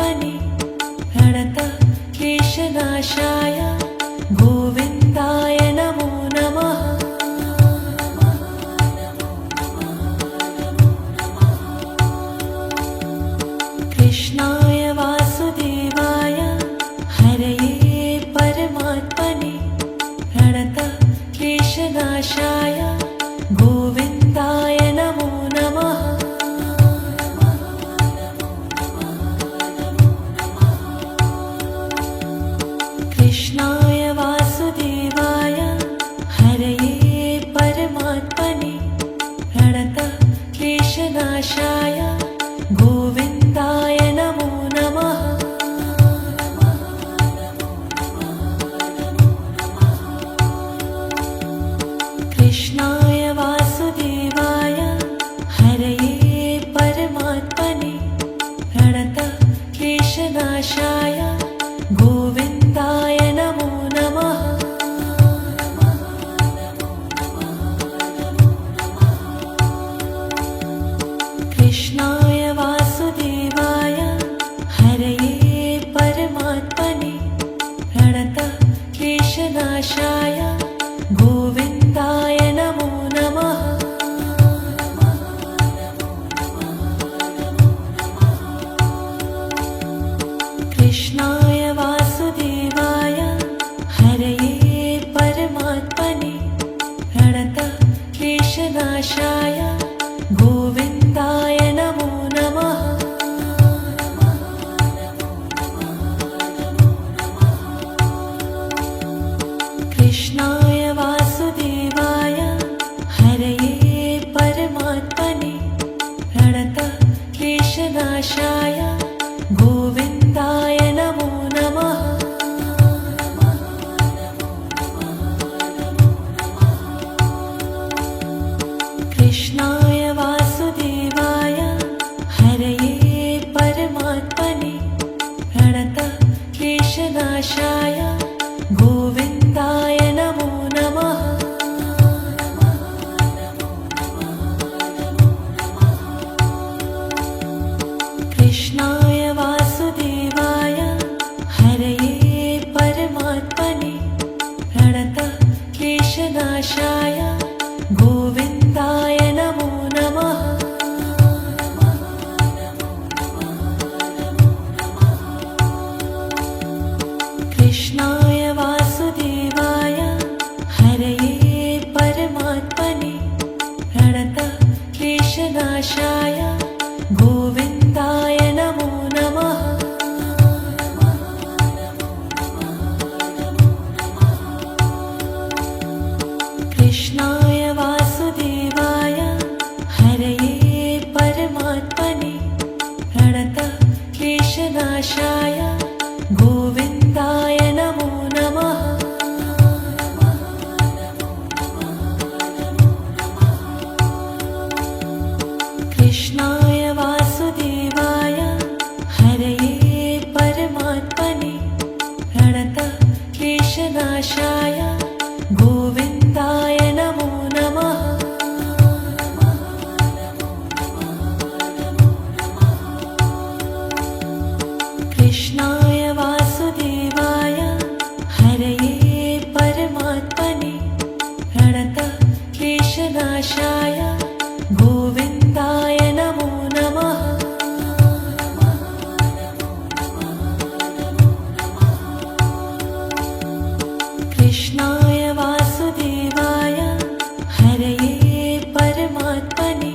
परमात्मने प्रणतक्लेशनाशाय गोविन्दाय नमो नमः। कृष्णाय वासुदेवाय हरये परमात्मने प्रणतक्लेशनाशाय गोविन्दाय नमो नमः। कृष्णाय वासुदेवाय हरये परमात्मने प्रणतक्लेशनाशाय गोविन्दाय नमो नमः। कृष्णाय वासुदेवाय हरये परमात्मने प्रणतक्लेशनाशाय गोविन्दाय नमो नमः। कृष्णाय वासुदेवाय हरये परमात्मने प्रणतक्लेशनाशाय गोविन्दाय नमो नमः। कृष्णाय वासुदेवाय हरये परमात्मने प्रणतक्लेशनाशाय गोविन्दाय नमो नमः। कृष्णाय वासुदेवाय हरये परमात्मने प्रणतक्लेशनाशाय गोविन्दाय नमो नमः। कृष्णाय वासुदेवाय हरये परमात्मने प्रणतक्लेशनाशाय गोविन्दाय नमो नमः। कृष्णाय वासुदेवाय हरये परमात्मने प्रणतक्लेशनाशाय गोविन्दाय नमो नमः। कृष्णाय वासुदेवाय हरये परमात्मने प्रणतक्लेशनाशाय गोविन्दाय नमो नमः। कृष्णाय वासुदेवाय हरये परमात्मने प्रणतक्लेशनाशाय गोविन्दाय नमो नमः। कृष्णाय वासुदेवाय हरये परमात्मने प्रणतक्लेशनाशाय गोविन्दाय नमो नमः। कृष्णाय वासुदेवाय हरये परमात्मने प्रणतक्लेशनाशाय गोविन्दाय नमो नमः। कृष्णाय वासुदेवाय हरये परमात्मने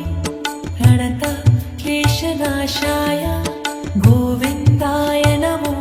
प्रणतक्लेशनाशाय गोविन्दाय नमो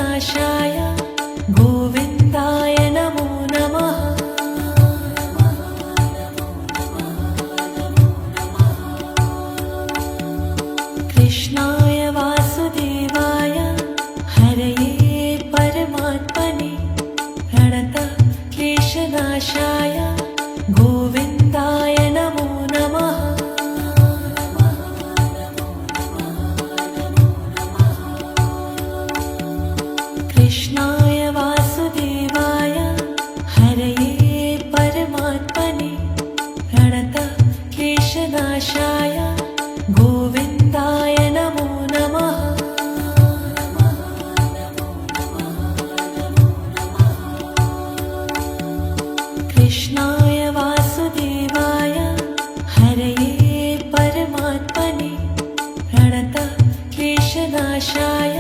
क्लेशनाशाय गोविन्दाय नमो नमः। कृष्णाय वासुदेवाय हरये परमात्मने प्रणतः क्लेशनाशाय गोविन्दाय नमो नमः। कृष्णाय वासुदेवाय हरये परमात्मने प्रणतः क्लेशनाशाय गोविन्दाय नमो नमः। कृष्णाय वासुदेवाय हरये परमात्मने प्रणतः क्लेशनाशाय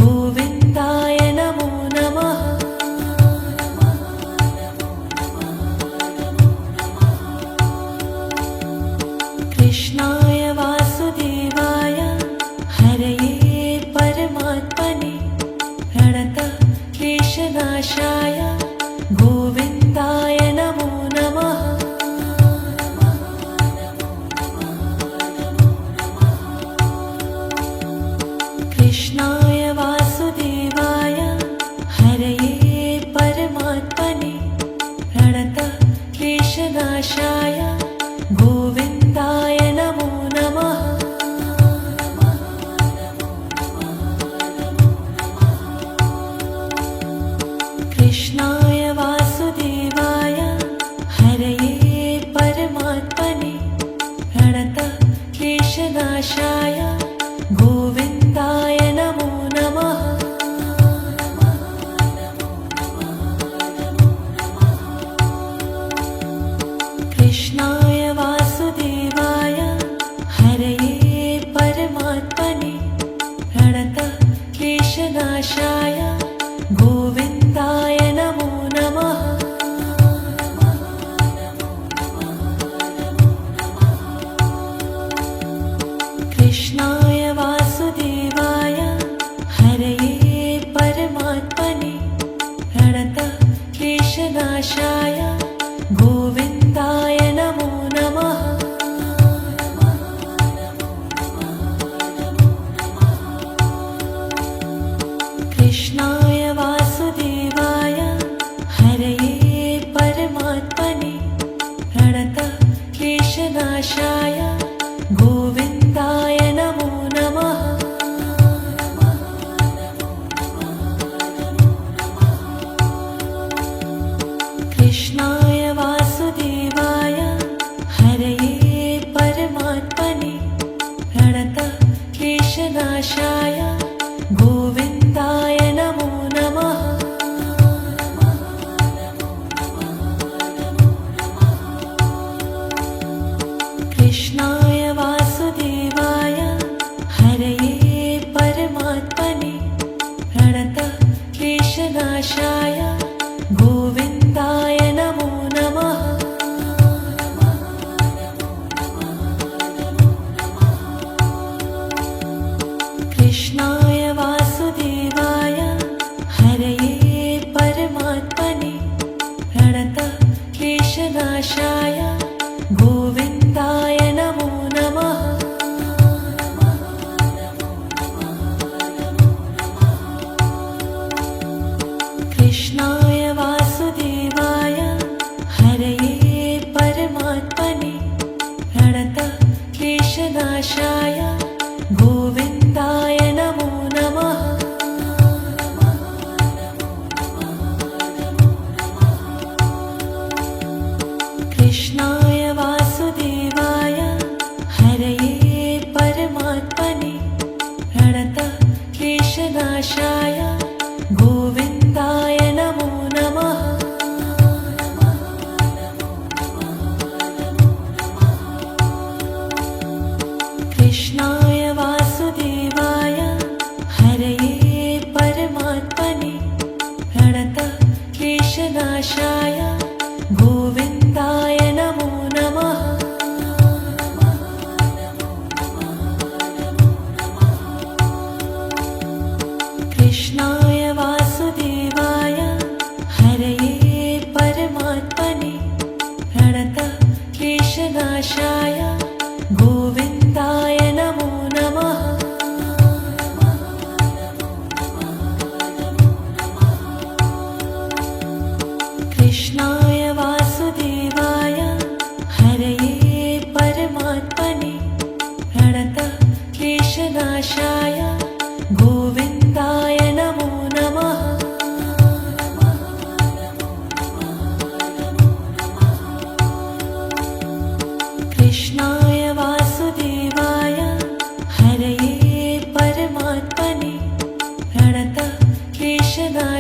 गोविन्दाय नमो नमः। कृष्णाय वासुदेवाय हरये परमात्मने प्रणतः क्लेशनाशाय गोविन्दाय नमो नमः। कृष्णाय वासुदेवाय हरये परमात्मने प्रणतः क्लेशनाशाय गोविन्दाय नमो नमः। कृष्णाय वासुदेवाय हरये परमात्मने प्रणतः क्लेशनाशाय गोविन्दाय नमो नमः। कृष्णाय वासुदेवाय हरये परमात्मने प्रणतः क्लेशनाशाय गोविन्दाय नमो नमः। कृष्णाय वासुदेवाय हरये परमात्मने प्रणतः क्लेशनाशाय गोविन्दाय नमो नमः। कृष्णाय वासुदेवाय हरये परमात्मने प्रणतः क्लेशनाशाय गोविन्दाय नमो नमः। कृष्णाय वासुदेवाय हरये परमात्मने प्रणतः क्लेशनाशाय गोविन्दाय नमो नमः। कृष्णाय वासुदेवाय हरये परमात्मने प्रणतः क्लेशनाशाय गोविन्दाय नमो नमः। कृष्णाय वासुदेवाय हरये परमात्मने प्रणतः क्लेशनाशाय गोविन्दाय नमो नमः। कृष्णाय वासुदेवाय हरये परमात्मने प्रणतः क्लेशनाशाय गोविन्दाय नमो नमः। कृष्णाय वासुदेवाय हरये परमात्मने प्रणतः क्लेशनाशाय गोविन्दाय नमो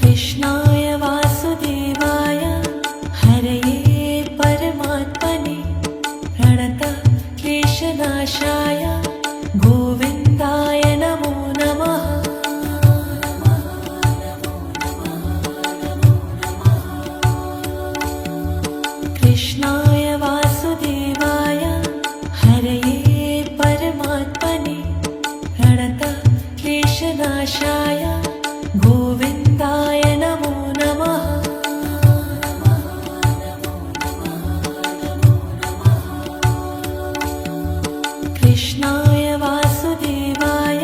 कृष्णाय वासुदेवाय हरये परमात्मने प्रणतक्लेशनाशाय गोविन्दाय नमो नमः। कृष्णाय वासुदेवाय हरये परमात्मने प्रणतक्लेशनाशाय गोविन्दाय नमो नमः। कृष्णाय वासुदेवाय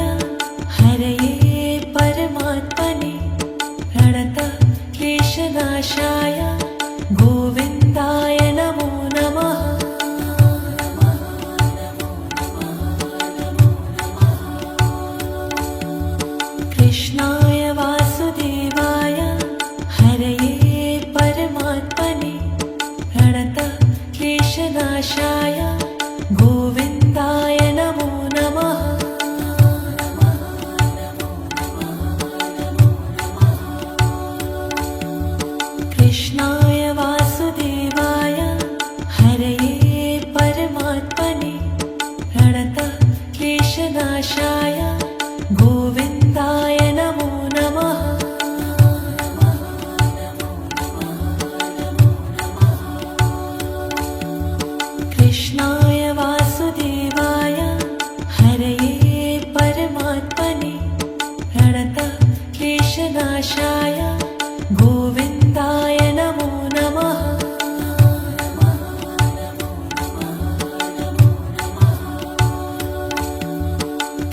हरये परमात्मने प्रणतक्लेशनाशाय गोविन्दाय नमो नमः। कृष्णाय वासुदेवाय हरये परमात्मने प्रणतक्लेशनाशाय गोविन्दाय नमो नमः। कृष्णाय वासुदेवाय हरये परमात्मने प्रणतक्लेशनाशाय गोविन्दाय नमो नमः। कृष्णाय वासुदेवाय हरये परमात्मने प्रणतक्लेशनाशाय गोविन्दाय नमो नमः।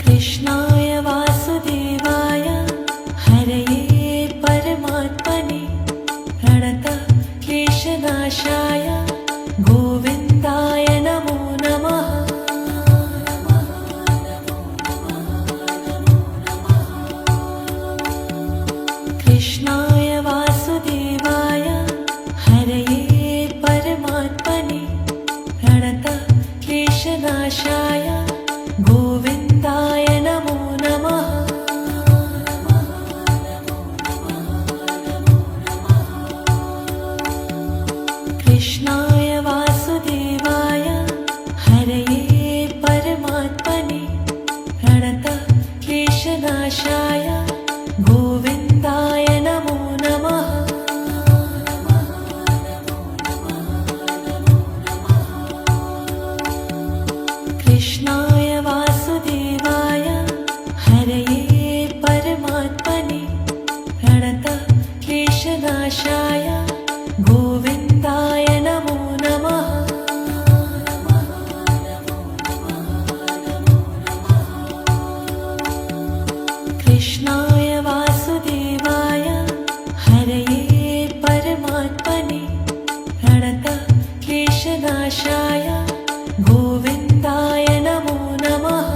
कृष्णाय वासुदेवाय हरये परमात्मने प्रणतक्लेशनाशाय गोविन्दाय नमो नमः। कृष्णाय वासुदेवाय हरये परमात्मने प्रणतक्लेशनाशाय गोविन्दाय नमो नमः। कृष्णाय वासुदेवाय हरये परमात्मने प्रणतक्लेशनाशाय गोविन्दाय नमो नमः। कृष्णाय वासुदेवाय हरये परमात्मने प्रणतक्लेशनाशाय गोविन्दाय नमो नमः। कृष्णाय वासुदेवाय हरये परमात्मने प्रणतक्लेशनाशाय गोविन्दाय नमो नमः।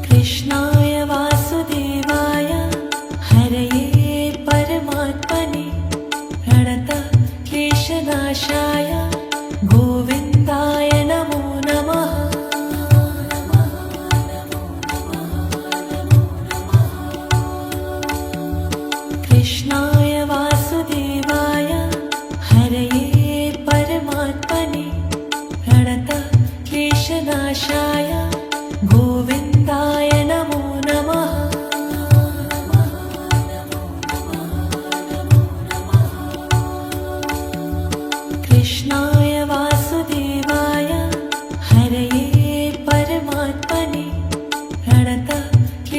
कृष्णाय वासुदेवाय हरये परमात्मने प्रणतक्लेशनाशाय गोविन्दाय नमो नमः। कृष्णाय वासुदेवाय हरये परमात्मने प्रणतक्लेशनाशाय गोविन्दाय नमो नमः। कृष्णाय वासुदेवाय हरये परमात्मने प्रणतक्लेशनाशाय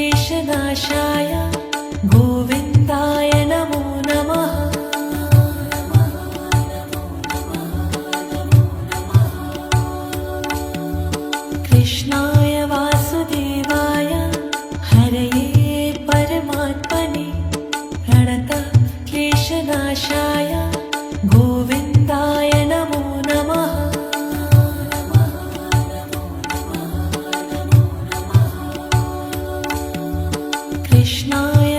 गोविन्दाय नमो नमः। कृष्णाय वासुदेवाय हरये परमात्मने प्रणतक्लेशनाशाय गोविन्दाय नमो नमः। कृष्णाय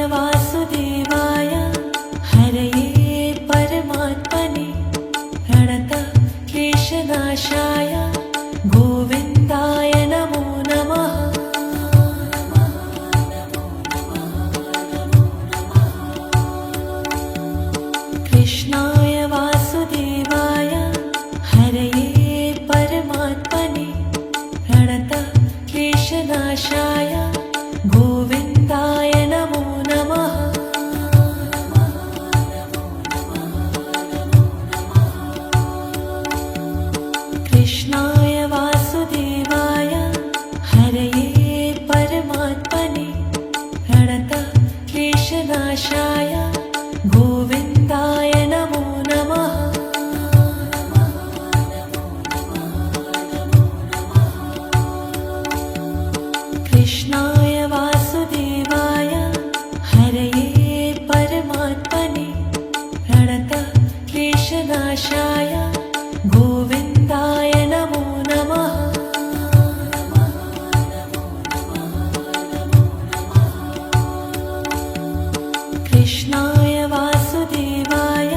कृष्णकृष्णाय गोविन्दाय नमो नमः कृष्णाय वासुदेवाय हरये परमात्मने प्रणतक्लेशनाशाय गोविन्दाय नमो नमः कृष्णाय वासुदेवाय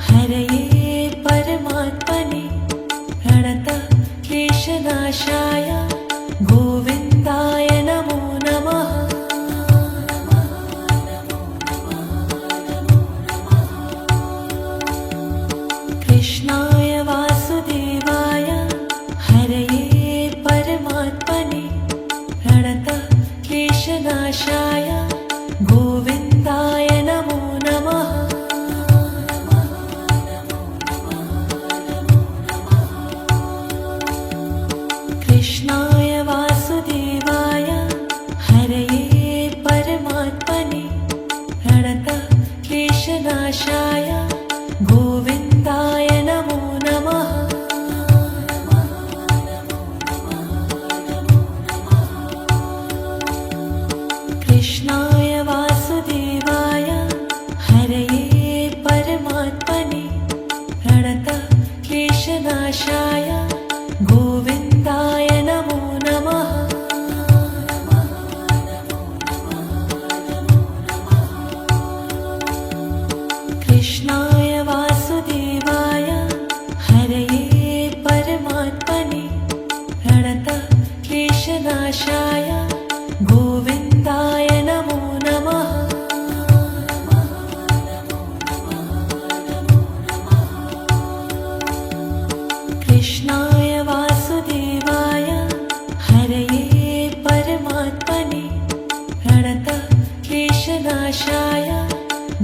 हरये परमात्मने प्रणतक्लेशनाशाय गोविन्दाय नमो नमः कृष्णाय वासुदेवाय हरये परमात्मने प्रणतक्लेशनाशाय गोविन्दाय नमो नमः कृष्णाय वासुदेवाय हरये परमात्मने प्रणतक्लेशनाशाय गोविन्दाय नमो नमः कृष्णाय वासुदेवाय हरये परमात्मने प्रणतक्लेशनाशाय गोविन्दाय नमो नमः कृष्णाय वासुदेवाय हरये परमात्मने प्रणतक्लेशनाशाय गोविन्दाय नमो नमः कृष्णाय वासुदेवाय हरये परमात्मने प्रणतक्लेशनाशाय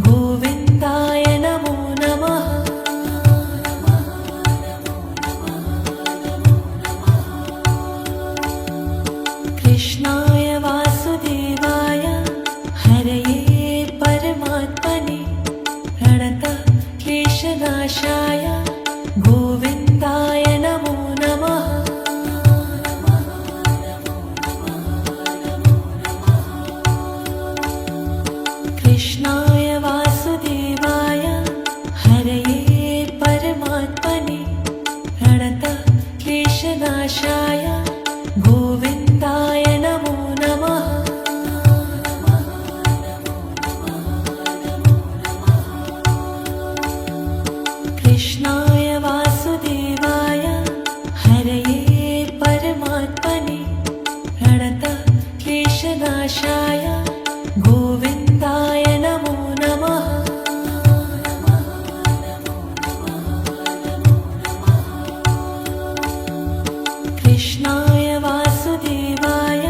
गोविन्दाय नमो नमः कृष्णाय वासुदेवाय हरये परमात्मने प्रणतक्लेशनाशाय गोविन्दाय नमो नमः कृष्णाय वासुदेवाय हरये परमात्मने प्रणतक्लेशनाशाय गोविन्दाय नमो नमः कृष्णाय वासुदेवाय हरये परमात्मने प्रणतक्लेशनाशाय गोविन्दाय नमो नमः कृष्णाय वासुदेवाय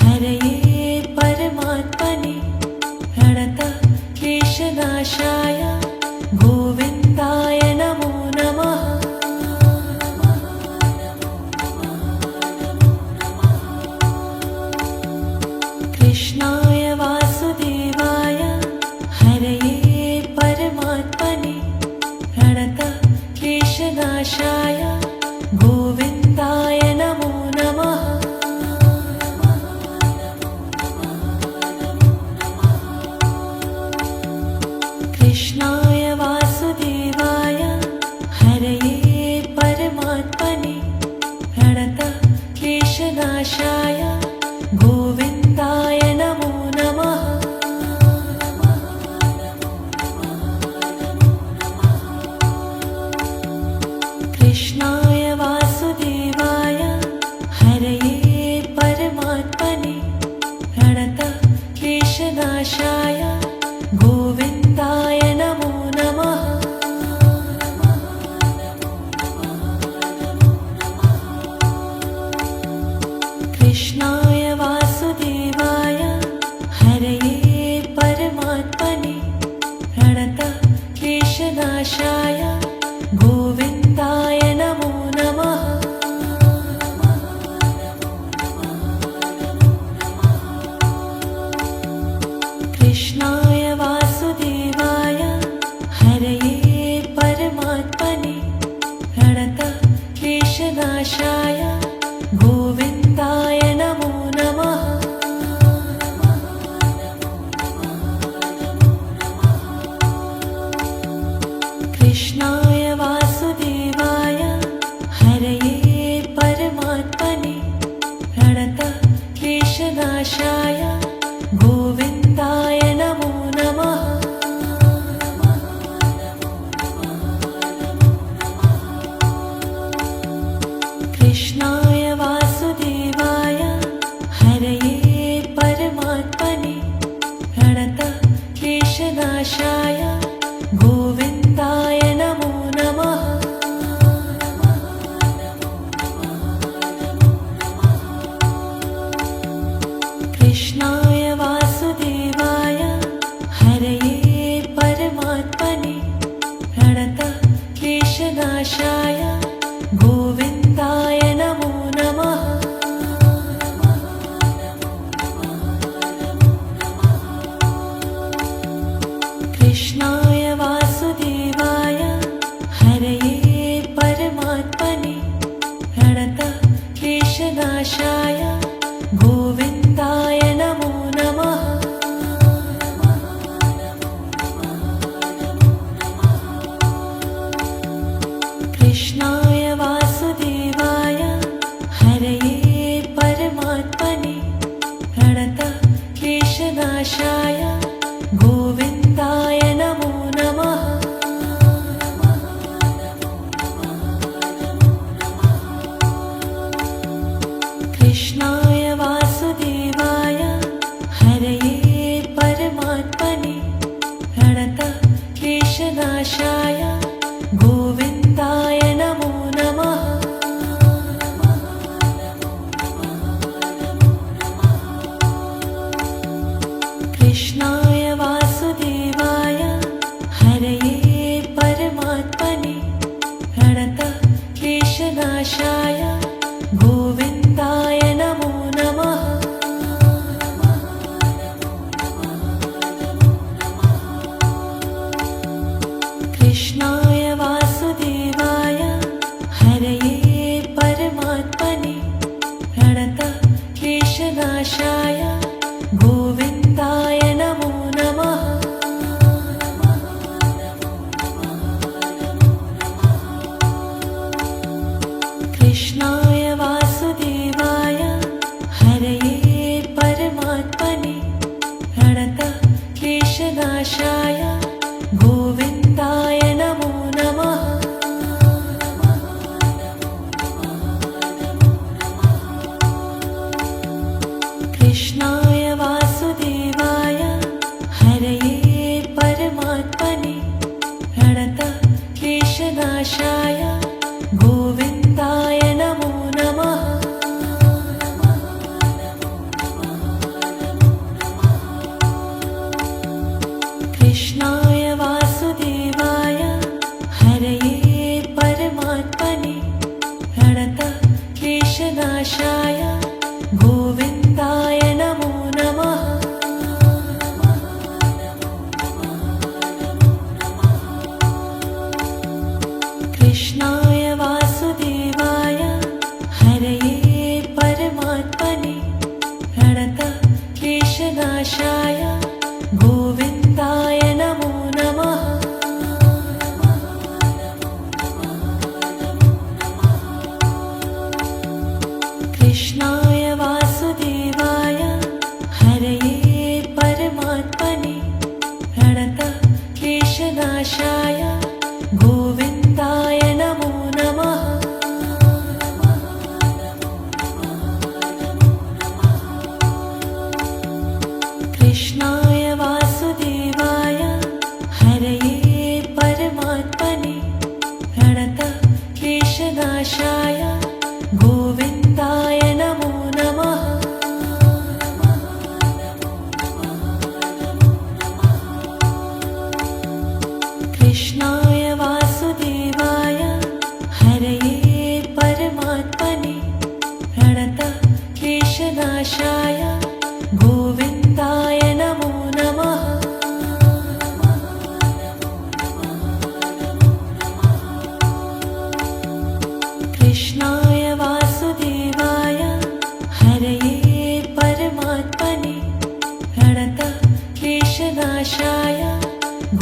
हरये परमात्मने प्रणतक्लेशनाशाय गोविन्दाय नमो नमः कृष्णाय वासुदेवाय हरये परमात्मने प्रणतक्लेशनाशाय गोविन्दाय नमो नमः कृष्णाय वासुदेवाय हरये परमात्मने प्रणतक्लेशनाशाय गोविन्दाय नमो नमः कृष्णाय वासुदेवाय हरये परमात्मने प्रणतक्लेशनाशाय गोविन्दाय नमो नमः कृष्णाय वासुदेवाय हरये परमात्मने प्रणतक्लेशनाशाय गोविन्दाय नमो नमः कृष्णाय प्रणतक्लेशनाशाय गोविन्दाय नमो नमः। कृष्णाय वासुदेवाय हरये परमात्मने प्रणतक्लेशनाशाय गोविन्दाय नमो नमः। कृष्णाय वासुदेवाय हरये परमात्मने प्रणतक्लेशनाशाय गोविन्दाय नमो नमः। कृष्णाय वासुदेवाय हरये परमात्मने प्रणतक्लेशनाशाय गोविन्दाय नमो नमः। कृष्णाय वासुदेवाय हरये परमात्मने प्रणतक्लेशनाशाय गोविन्दाय नमो नमः। कृष्णाय वासुदेवाय हरये परमात्मने प्रणतक्लेशनाशाय गोविन्दाय नमो नमः। कृष्णाय वासुदेवाय हरये परमात्मने प्रणतक्लेशनाशाय गोविन्दाय नमो नमः। कृष्णाय वासुदेवाय हरये परमात्मने प्रणतक्लेशनाशाय गोविन्दाय नमो नमः। कृष्णाय वासुदेवाय हरये परमात्मने प्रणतक्लेशनाशाय गोविन्दाय नमो नमः। कृष्णाय वासुदेवाय हरये परमात्मने प्रणतक्लेशनाशाय गोविन्दाय नमो नमः। कृष्णाय वासुदेवाय हरये परमात्मने प्रणतक्लेशनाशाय गोविन्दाय नमो नमः। कृष्णाय वासुदेवाय हरये परमात्मने प्रणतक्लेशनाशाय गोविन्दाय नमो नमः। कृष्णाय वासुदेवाय हरये परमात्मने प्रणतक्लेशनाशाय गोविन्दाय नमो नमः। कृष्णाय वासुदेवाय हरये परमात्मने प्रणतक्लेशनाशाय गोविन्दाय नमो नमः। कृष्णाय वासुदेवाय हरये परमात्मने प्रणतक्लेशनाशाय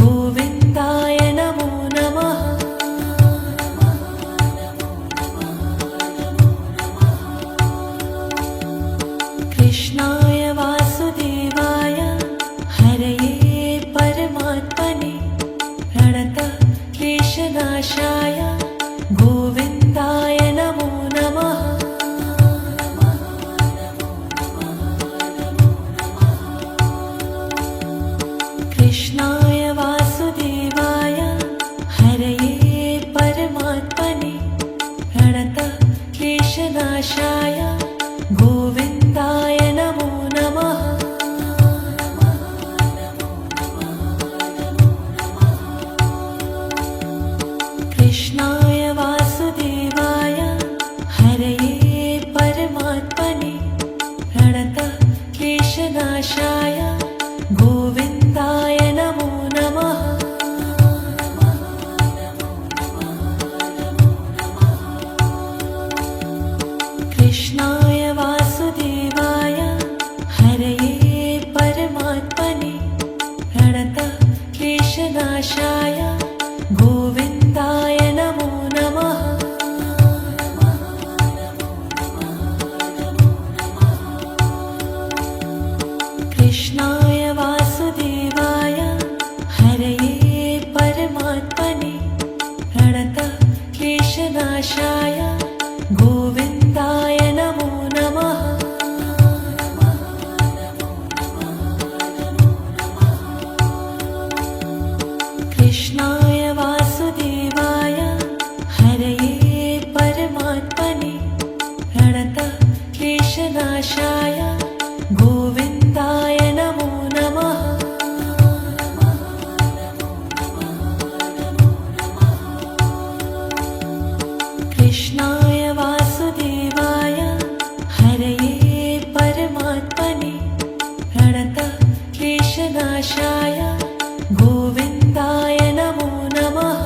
गोविन्दाय नमो नमः। कृष्णाय वासुदेवाय हरये परमात्मने प्रणतक्लेशनाशाय गोविन्दाय नमो नमः। कृष्णाय वासुदेवाय हरये परमात्मने प्रणतः क्लेशनाशाय गोविन्दाय नमो नमः। कृष्णाय वासुदेवाय हरये परमात्मने प्रणतः क्लेशनाशाय गोविन्दाय नमो नमः। कृष्णाय वासुदेवाय हरये परमात्मने प्रणतः क्लेशनाशाय गोविन्दाय नमो नमः। कृष्णाय वासुदेवाय हरये परमात्मने प्रणतः क्लेशनाशाय गोविन्दाय नमो नमः। कृष्णाय वासुदेवाय हरये परमात्मने प्रणतः क्लेशनाशाय गोविन्दाय नमो नमः। कृष्णाय वासुदेवाय हरये परमात्मने प्रणतः क्लेशनाशाय गोविन्दाय नमो नमः।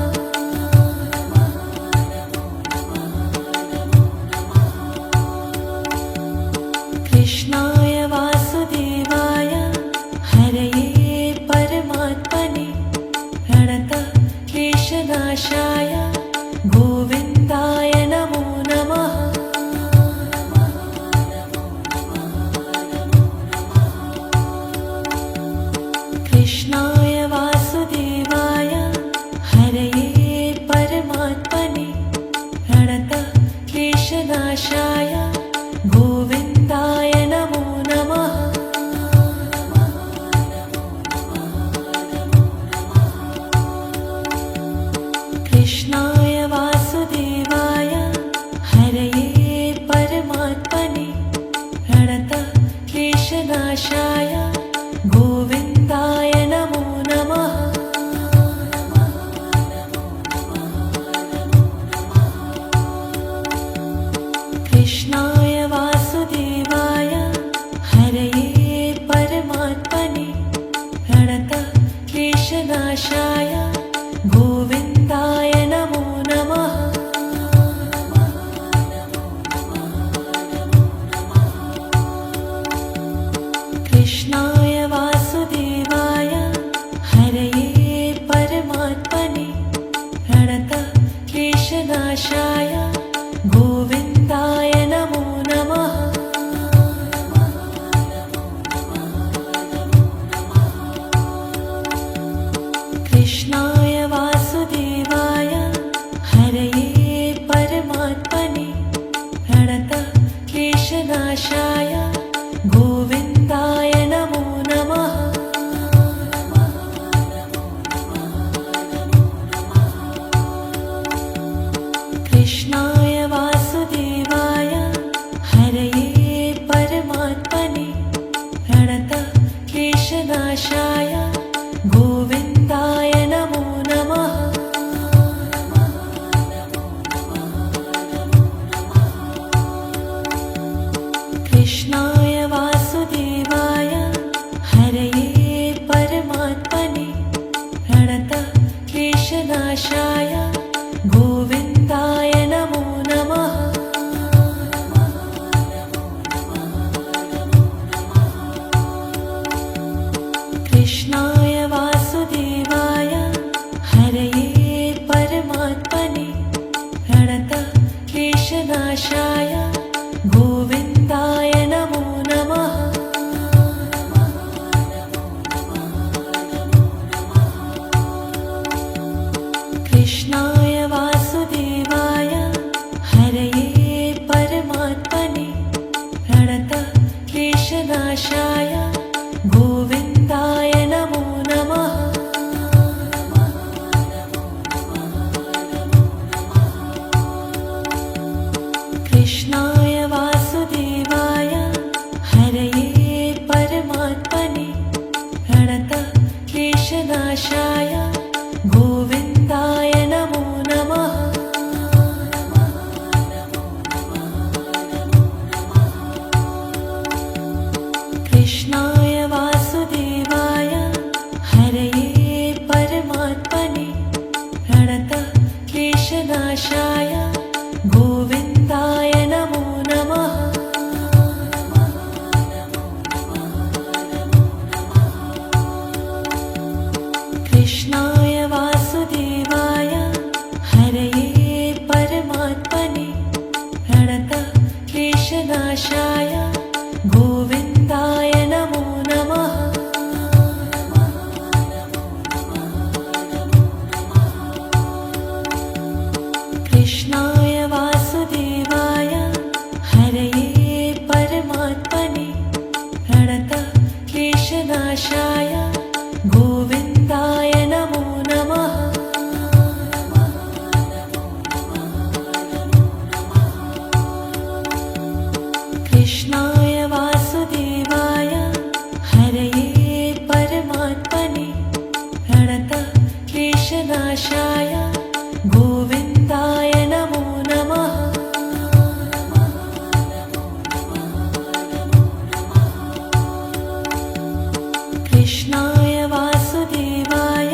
कृष्णाय वासुदेवाय हरये परमात्मने प्रणतः क्लेशनाशाय गोविन्दाय नमो नमः। कृष्णाय वासुदेवाय हरये परमात्मने प्रणतः क्लेशनाशाय गोविन्दाय नमो नमः। कृष्णाय वासुदेवाय हरये परमात्मने प्रणतः क्लेशनाशाय गोविन्दाय नमो नमः। कृष्णाय वासुदेवाय हरये परमात्मने प्रणतः क्लेशनाशाय गोविन्दाय नमो नमः। कृष्णाय वासुदेवाय हरये परमात्मने प्रणतः क्लेशनाशाय गोविन्दाय नमो नमः। कृष्णाय वासुदेवाय क्लेशनाशाय गोविन्दाय नमो नमः। कृष्णाय वासुदेवाय हरये परमात्मने प्रणतक्लेशनाशाय गोविन्दाय नमो नमः। कृष्णाय वासुदेवाय हरये परमात्मने प्रणतक्लेशनाशाय गोविन्दाय नमो नमः। कृष्णाय वासुदेवाय हरये परमात्मने प्रणतक्लेशनाशाय गोविन्दाय नमो नमः। कृष्णाय वासुदेवाय हरये परमात्मने प्रणतक्लेशनाशाय गोविन्दाय नमो नमः। कृष्णाय वासुदेवाय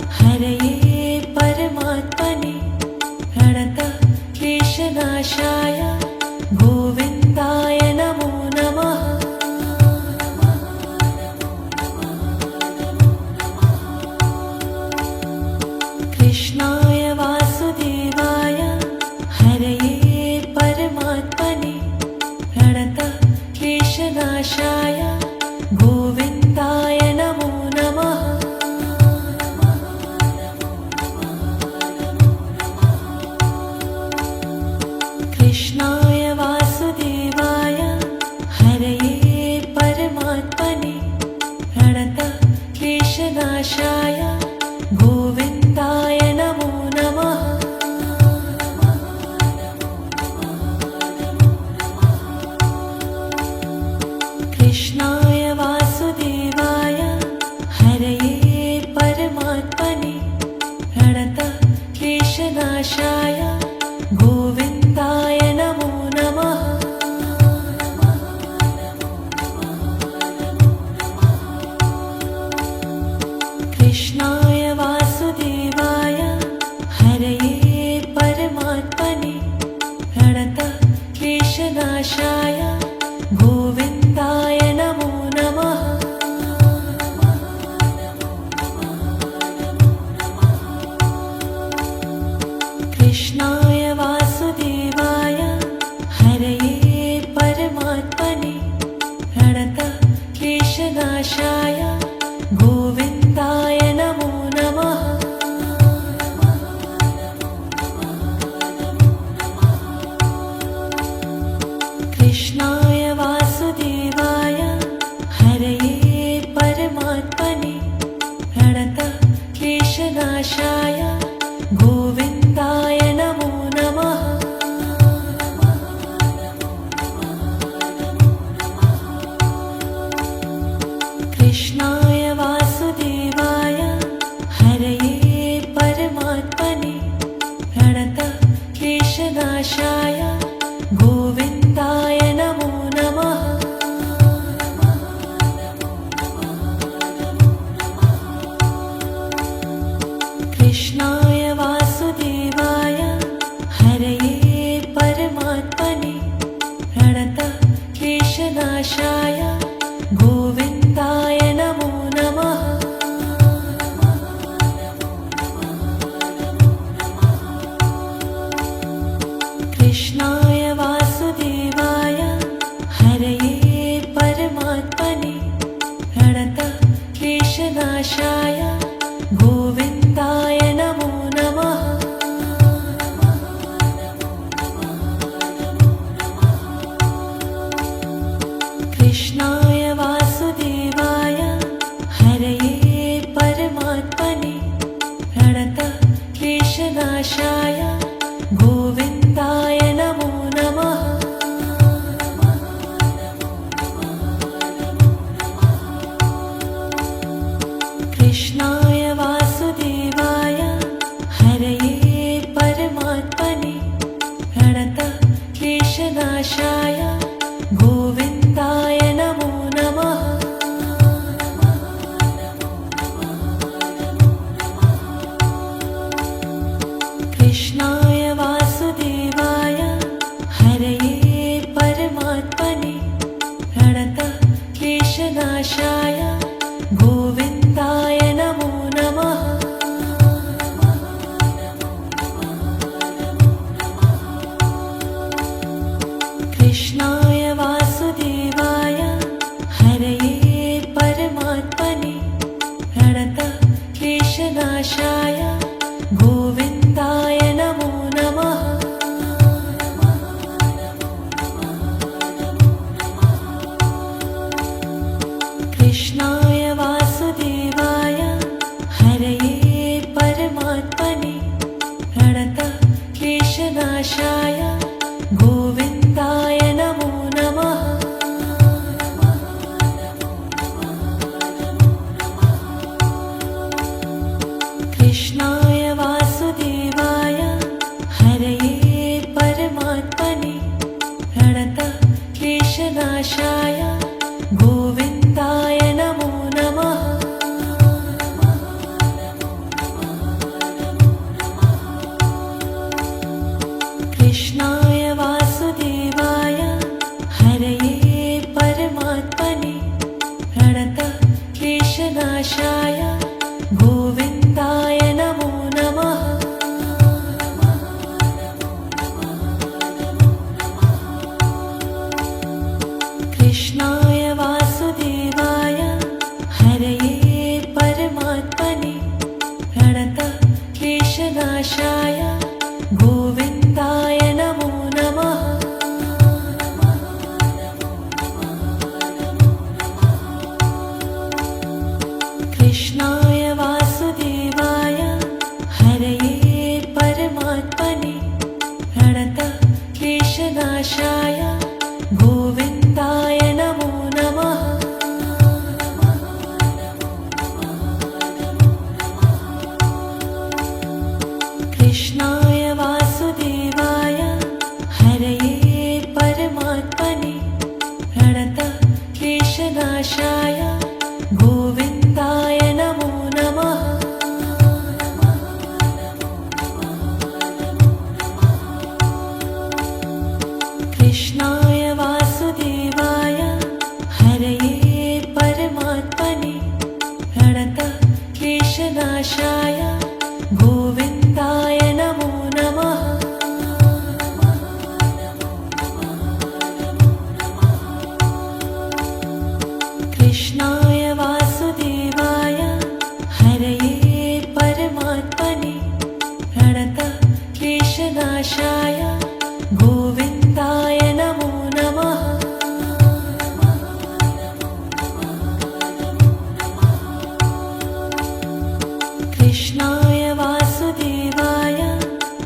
हरये परमात्मने प्रणतक्लेशनाशाय गोविन्दाय नमो नमः। कृष्णाय वासुदेवाय हरये परमात्मने प्रणतक्लेशनाशाय गोविन्दाय नमो नमः। कृष्णाय वासुदेवाय हरये परमात्मने प्रणतक्लेशनाशाय गोविन्दाय नमो नमः। कृष्णाय वासुदेवाय हरये परमात्मने प्रणतक्लेशनाशाय गोविन्दाय नमो नमः। कृष्णाय वासुदेवाय हरये परमात्मने प्रणतक्लेशनाशाय गोविन्दाय नमो नमः। कृष्णाय वासुदेवाय हरये परमात्मने प्रणतक्लेशनाशाय गोविन्दाय नमो नमः। कृष्णाय वासुदेवाय हरये परमात्मने प्रणतक्लेशनाशाय गोविन्दाय नमो नमः। कृष्णाय वासुदेवाय हरये परमात्मने प्रणतक्लेशनाशाय गोविन्दाय नमो नमः। कृष्णाय वासुदेवाय हरये परमात्मने प्रणतक्लेशनाशाय गोविन्दाय नमो नमः। कृष्णाय वासुदेवाय हरये परमात्मने प्रणतक्लेशनाशाय गोविन्दाय नमो नमः। कृष्णाय वासुदेवाय हरये परमात्मने प्रणतक्लेशनाशाय गोविन्दाय नमो नमः। कृष्णाय क्लेशनाशाय गोविन्दाय नमो नमः। कृष्णाय वासुदेवाय हरये परमात्मने प्रणतः क्लेशनाशाय गोविन्दाय नमो नमः। कृष्णाय वासुदेवाय हरये परमात्मने प्रणतः क्लेशनाशाय गोविन्दाय नमो नमः। कृष्णाय वासुदेवाय हरये परमात्मने प्रणतः क्लेशनाशाय गोविन्दाय नमो नमः। कृष्णाय वासुदेवाय हरये परमात्मने प्रणतः क्लेशनाशाय गोविन्दाय नमो नमः। कृष्णाय वासुदेवाय हरये परमात्मने प्रणतः क्लेशनाशाय गोविन्दाय नमो नमः। कृष्णाय वासुदेवाय हरये परमात्मने प्रणतः क्लेशनाशाय गोविन्दाय नमो नमः। कृष्णाय वासुदेवाय हरये परमात्मने प्रणतः क्लेशनाशाय गोविन्दाय नमो नमः। कृष्णाय वासुदेवाय हरये परमात्मने प्रणतः क्लेशनाशाय गोविन्दाय नमो नमः। कृष्णाय वासुदेवाय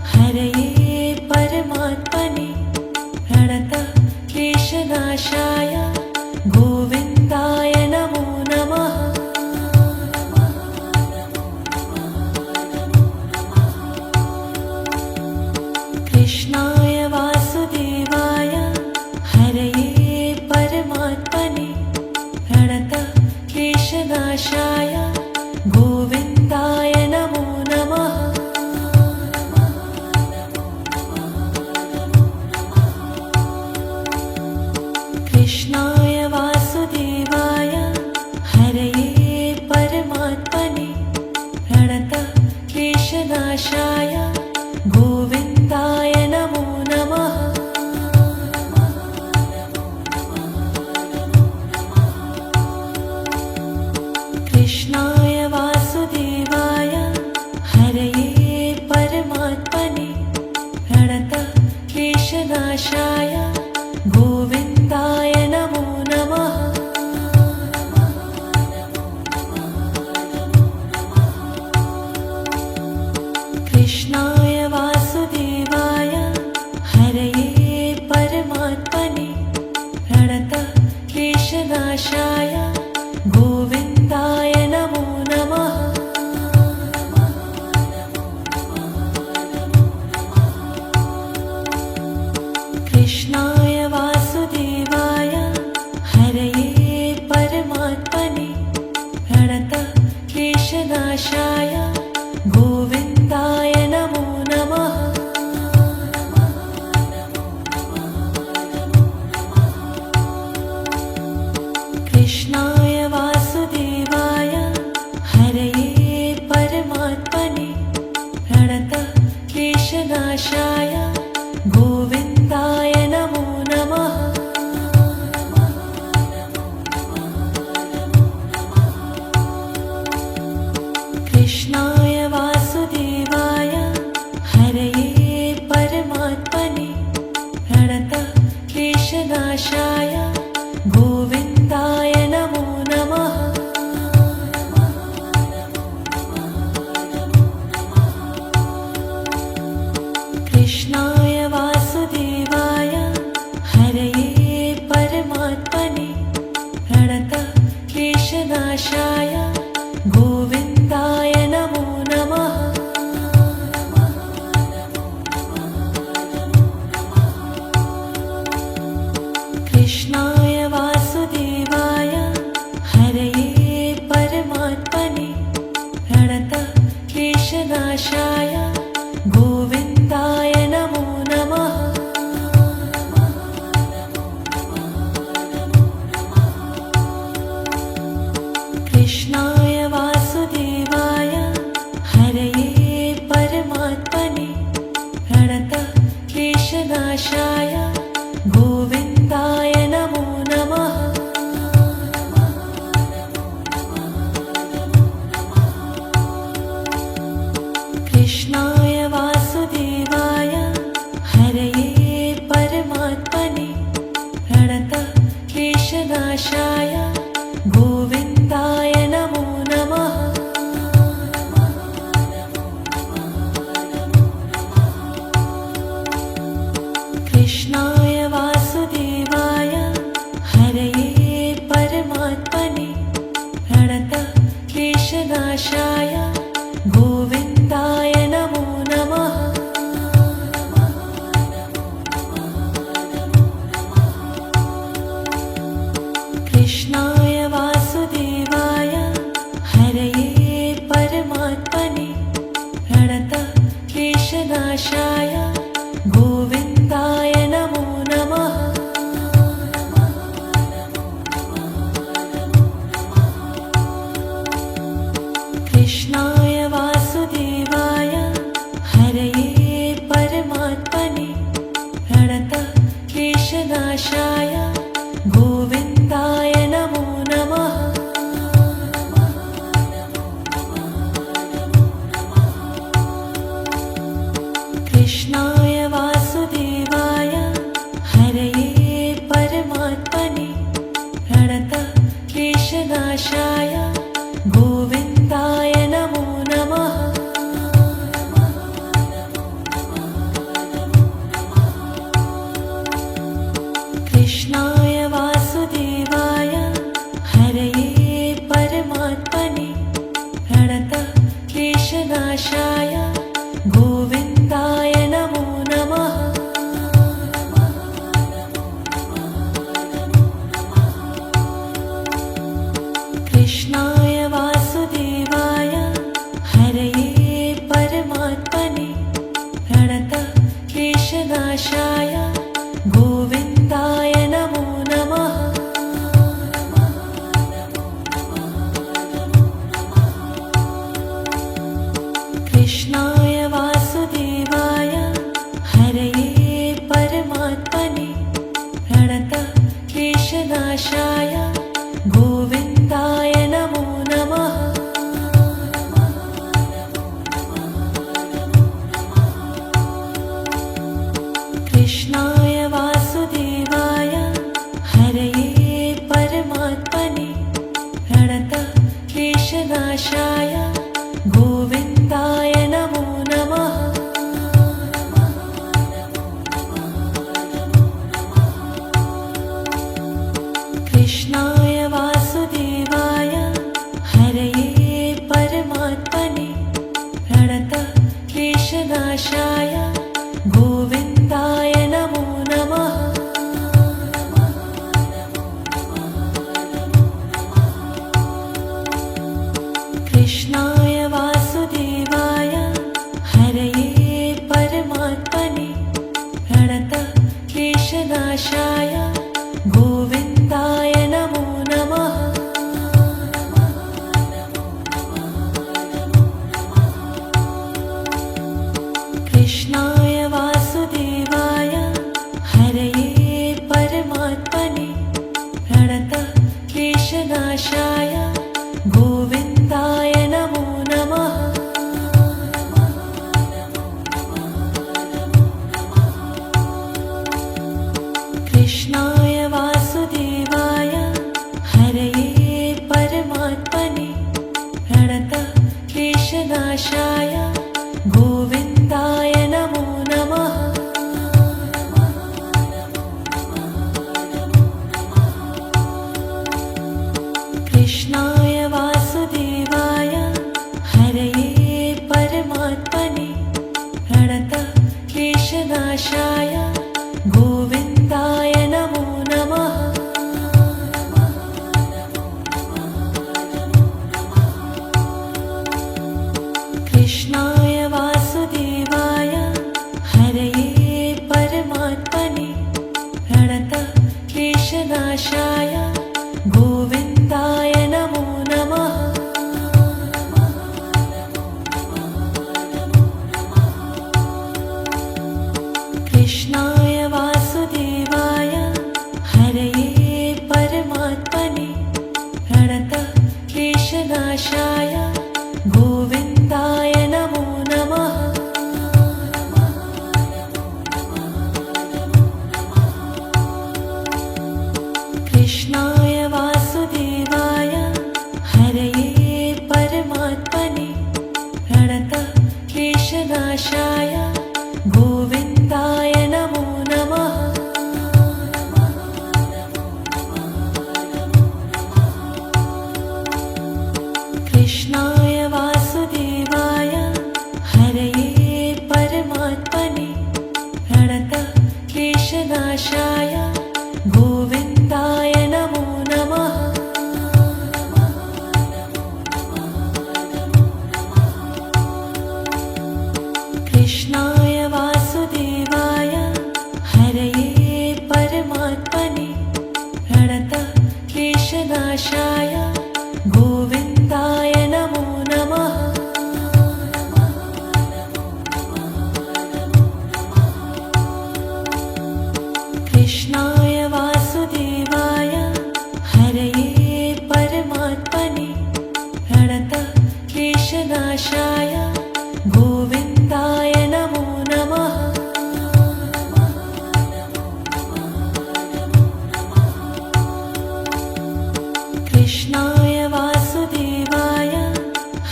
हरये परमात्मने प्रणतः क्लेशनाशाय गोविन्दाय नमो नमः। कृष्णाय वासुदेवाय हरये परमात्मने प्रणतः क्लेशनाशाय गोविन्दाय नमो नमः। कृष्णाय वासुदेवाय हरये परमात्मने प्रणतः क्लेशनाशाय गोविन्दाय नमो नमः। कृष्णाय वासुदेवाय हरये परमात्मने प्रणतः क्लेशनाशाय गोविन्दाय नमो नमः। कृष्णाय वासुदेवाय हरये परमात्मने प्रणतः क्लेशनाशाय गोविन्दाय नमो नमः। कृष्णाय वासुदेवाय हरये परमात्मने प्रणतः क्लेशनाशाय गोविन्दाय नमो नमः। कृष्णाय वासुदेवाय हरये परमात्मने प्रणतः क्लेशनाशाय गोविन्दाय नमो नमः। कृष्णाय वासुदेवाय हरये परमात्मने प्रणतक्लेशनाशाय गोविन्दाय नमो नमः। कृष्णाय वासुदेवाय हरये परमात्मने प्रणतक्लेशनाशाय गोविन्दाय नमो नमः। कृष्णाय वासुदेवाय हरये परमात्मने प्रणतक्लेशनाशाय गोविन्दाय नमो नमः। कृष्णाय वासुदेवाय हरये परमात्मने प्रणतक्लेशनाशाय गोविन्दाय नमो नमः। कृष्णाय वासुदेवाय हरये परमात्मने प्रणतक्लेशनाशाय गोविन्दाय नमो नमः। कृष्णाय वासुदेवाय हरये परमात्मने प्रणतक्लेशनाशाय गोविन्दाय नमो नमः। कृष्णाय वासुदेवाय हरये परमात्मने प्रणतक्लेशनाशाय गोविन्दाय नमो नमः। कृष्णाय वासुदेवाय हरये परमात्मने प्रणतक्लेशनाशाय गोविन्दाय नमो नमः। कृष्णाय वासुदेवाय हरये परमात्मने प्रणतक्लेशनाशाय गोविन्दाय नमो नमः। कृष्णाय वासुदेवाय हरये परमात्मने प्रणतक्लेशनाशाय गोविन्दाय नमो नमः। कृष्णाय वासुदेवाय हरये परमात्मने प्रणतक्लेशनाशाय गोविन्दाय नमो नमः। कृष्णाय वासुदेवाय हरये परमात्मने प्रणतक्लेशनाशाय गोविन्दाय नमो नमः। कृष्णाय वासुदेवाय हरये परमात्मने प्रणतक्लेशनाशाय गोविन्दाय नमो नमः। कृष्णाय वासुदेवाय हरये परमात्मने प्रणतक्लेशनाशाय गोविन्दाय नमो नमः। कृष्णाय वासुदेवाय हरये परमात्मने प्रणतक्लेशनाशाय गोविन्दाय नमो नमः। क्लेशनाशाय गोविन्दाय नमो नमः। कृष्णाय वासुदेवाय हरये परमात्मने प्रणतः क्लेशनाशाय गोविन्दाय नमो नमः। कृष्णाय वासुदेवाय हरये परमात्मने प्रणतः क्लेशनाशाय गोविन्दाय नमो नमः। कृष्णाय वासुदेवाय हरये परमात्मने प्रणतः क्लेशनाशाय गोविन्दाय नमो नमः। कृष्णाय वासुदेवाय हरये परमात्मने प्रणतः क्लेशनाशाय गोविन्दाय नमो नमः। कृष्णाय वासुदेवाय हरये परमात्मने प्रणतः क्लेशनाशाय गोविन्दाय नमो नमः। कृष्णाय वासुदेवाय हरये परमात्मने प्रणतः क्लेशनाशाय गोविन्दाय नमो नमः। कृष्णाय वासुदेवाय हरये परमात्मने प्रणतः क्लेशनाशाय गोविन्दाय नमो नमः। कृष्णाय वासुदेवाय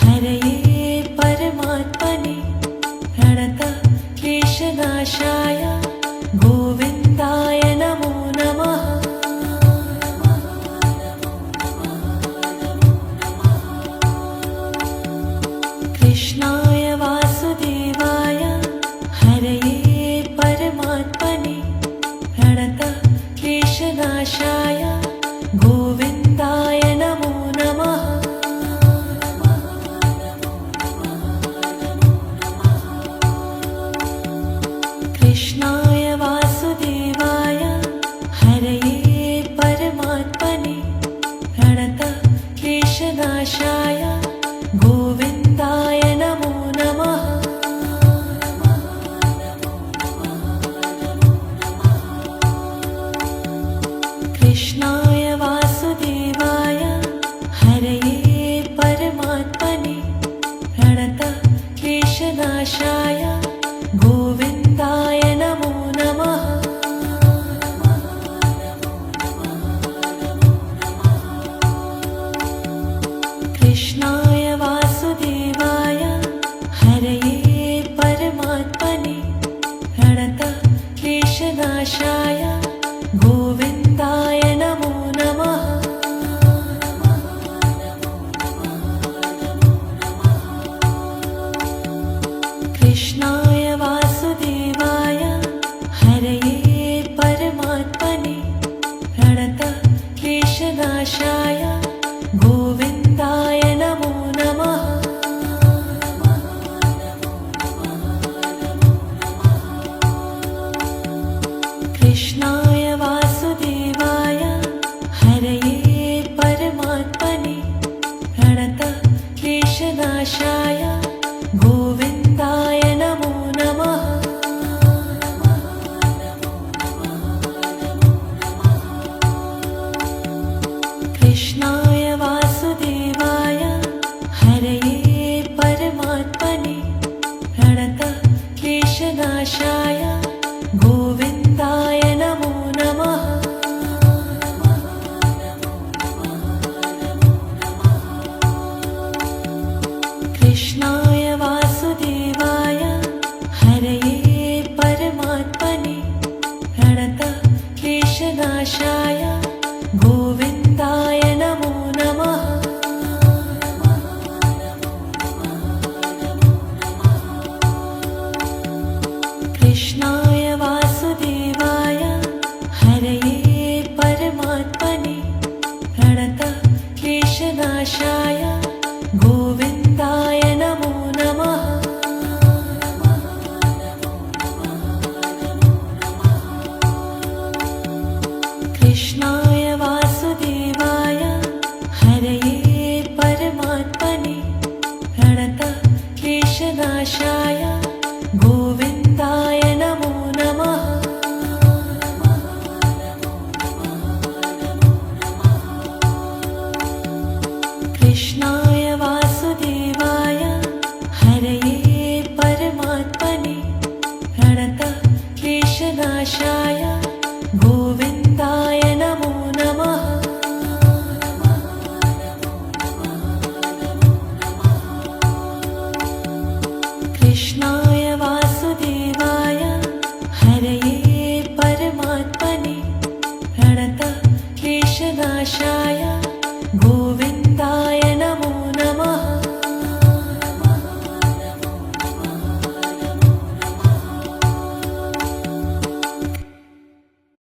हरये परमात्मने प्रणतः क्लेशनाशाय गोविन्दाय नमो नमः। कृष्णाय वासुदेवाय हरये परमात्मने प्रणतः क्लेशनाशाय गोविन्दाय नमो नमः। कृष्णाय वासुदेवाय हरये परमात्मने प्रणतः क्लेशनाशाय गोविन्दाय नमो नमः। कृष्णाय वासुदेवाय हरये परमात्मने प्रणतः क्लेशनाशाय गोविन्दाय नमो नमः। कृष्णाय वासुदेवाय हरये परमात्मने प्रणतः क्लेशनाशाय गोविन्दाय नमो नमः। कृष्णाय वासुदेवाय हरये परमात्मने प्रणतः क्लेशनाशाय गोविन्दाय नमो नमः। कृष्णाय वासुदेवाय हरये परमात्मने प्रणतः क्लेशनाशाय गोविन्दाय नमो नमः। कृष्णाय वासुदेवाय हरये परमात्मने प्रणतः क्लेशनाशाय गोविन्दाय नमो नमः। कृष्णाय क्लेशनाशाय गोविन्दाय नमो नमः। कृष्णाय वासुदेवाय हरये परमात्मने प्रणतक्लेशनाशाय गोविन्दाय नमो नमः। कृष्णाय वासुदेवाय हरये परमात्मने प्रणतक्लेशनाशाय गोविन्दाय